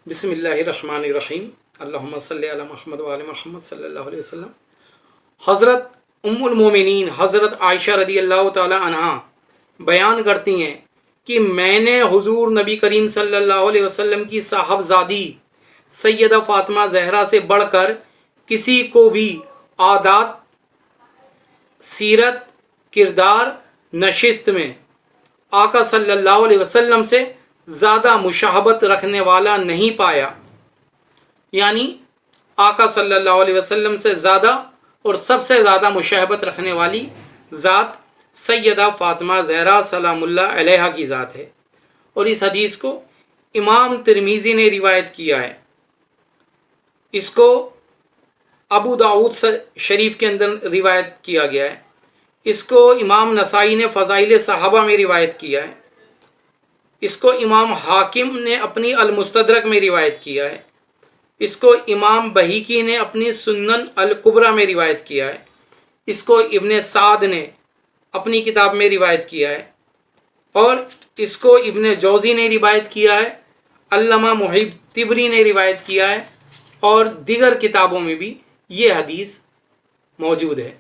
بسم اللہ الرحمن الرحیم اللہم صلی علی محمد وعلی محمد صلی اللہ علیہ وسلم۔ حضرت ام المومنین حضرت عائشہ رضی اللہ تعالی عنہا بیان کرتی ہیں کہ میں نے حضور نبی کریم صلی اللہ علیہ وسلم کی صاحبزادی سیدہ فاطمہ زہرا سے بڑھ کر کسی کو بھی عادات، سیرت، کردار، نشست میں آقا صلی اللہ علیہ وسلم سے زیادہ مشابہت رکھنے والا نہیں پایا، یعنی آقا صلی اللہ علیہ وسلم سے زیادہ اور سب سے زیادہ مشابہت رکھنے والی ذات سیدہ فاطمہ زہرا سلام اللہ علیہا کی ذات ہے۔ اور اس حدیث کو امام ترمذی نے روایت کیا ہے، اس کو ابو داؤد شریف کے اندر روایت کیا گیا ہے، اس کو امام نسائی نے فضائل صحابہ میں روایت کیا ہے، اس کو امام حاکم نے اپنی المستدرک میں روایت کیا ہے، اس کو امام بہیقی نے اپنی سنن الکبریٰ میں روایت کیا ہے، اس کو ابن سعد نے اپنی کتاب میں روایت کیا ہے، اور اس کو ابن جوزی نے روایت کیا ہے، علامہ محب طبری نے روایت کیا ہے، اور دیگر کتابوں میں بھی یہ حدیث موجود ہے۔